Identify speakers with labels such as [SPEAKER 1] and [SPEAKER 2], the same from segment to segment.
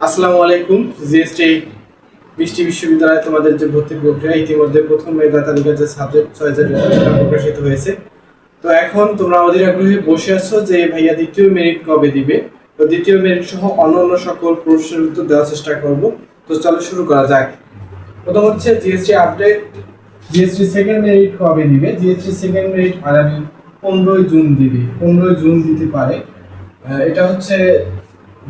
[SPEAKER 1] আসসালামু আলাইকুম। জিএসটি বৃষ্টি বিশ্ববিদ্যালয়ে তোমাদের যে ভর্তি প্রক্রিয়া ইতিমধ্যে প্রথম মেধা তালিকার যে সাবজেক্ট চয়েস সেটা প্রকাশিত হয়েছে। তো এখন তোমরা অধীর আগ্রহে বসে আছো যে ভাইয়া দ্বিতীয় মেরিট কবে দিবে। তো দ্বিতীয় মেরিট সহ অন্যান্য সকল প্রশ্নের উত্তর দেওয়ার চেষ্টা করব। তো চলো শুরু করা যাক। প্রথম হচ্ছে GST update. GST second merit কবে দিবে? জিএসটি সেকেন্ড মেরিট আগামী 15 জুন দিবে। 15 জুন দিতে পারে। এটা হচ্ছে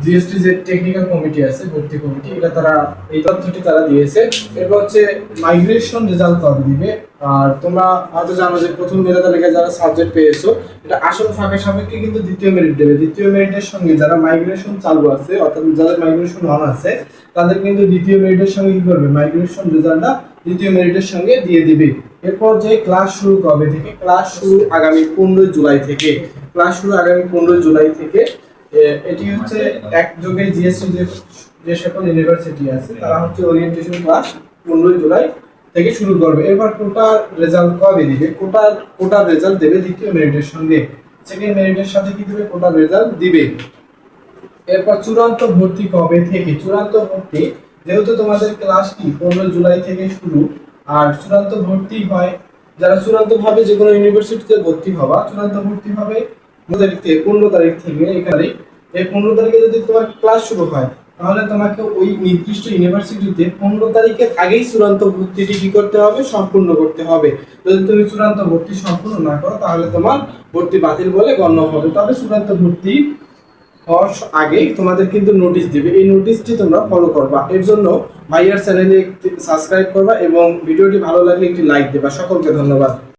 [SPEAKER 1] জিএসটি যে টেকনিক্যাল কমিটি আছে, ভর্তি কমিটি, এটা তারা এই তথ্যটি তারা দিয়েছে। এরপর হচ্ছে মাইগ্রেশন রেজাল্ট কবে দিবে। আর তোমরা হয়তো জানো যে প্রথম মেধা তালিকায় যারা সাবজেক্ট পেয়েছো এটা আসল ফাঁকা সাপেক্ষে কিন্তু দ্বিতীয় মেরিট দেবে। দ্বিতীয় মেরিটের সঙ্গে যারা মাইগ্রেশন চালু আছে অর্থাৎ যাদের মাইগ্রেশন অন আছে তাদের কিন্তু দ্বিতীয় মেরিটের সঙ্গে কি করবে, মাইগ্রেশন রেজাল্টটা দ্বিতীয় মেরিটের সঙ্গে দিয়ে দিবে। এরপর যে ক্লাস শুরু কবে থেকে? ক্লাস শুরু আগামী 15 জুলাই থেকে। ক্লাস শুরু আগামী 15 জুলাই থেকে। এটি হচ্ছে একযোগে জিএসটি যে সকল ইউনিভার্সিটি আছে তারা হচ্ছে ওরিয়েন্টেশন ক্লাস 15 জুলাই থেকে শুরু করবে। এরপর কোটার রেজাল্ট কবে দিবে? কোটার রেজাল্ট দেবে দ্বিতীয় মেরিটের সঙ্গে। সেকেন্ড মেরিটের সাথে কি দিবে? কোটার রেজাল্ট দিবে। এরপর চূড়ান্ত ভর্তি কবে থেকে? চূড়ান্ত ভর্তি যেহেতু তোমাদের ক্লাস কি 15 জুলাই থেকে শুরু, আর চূড়ান্ত ভর্তি হয় যারা চূড়ান্ত ভাবে যে কোনো ইউনিভার্সিটিতে ভর্তি হবা, চূড়ান্ত ভর্তি হবে 15 তারিখ থেকে। এখানে এই 15 তারিখে যদি তোমার ক্লাস শুরু হয় তাহলে তোমাকে ওই নির্দিষ্ট ইউনিভার্সিটিতে 15 তারিখের আগেই চূড়ান্ত ভর্তিটি কি করতে হবে? সম্পূর্ণ করতে হবে। যদি তুমি চূড়ান্ত ভর্তি সম্পূর্ণ না করো তাহলে তোমার ভর্তি বাতিল বলে গণ্য হবে। তবে চূড়ান্ত ভর্তি হওয়ার আগে তোমাদের কিন্তু নোটিশ দিবে, এই নোটিশটি তোমরা ফলো করবা। এর জন্য ভাইয়ার চ্যানেলে সাবস্ক্রাইব করবা এবং ভিডিওটি ভালো লাগলে একটি লাইক দেবা। সকলকে ধন্যবাদ।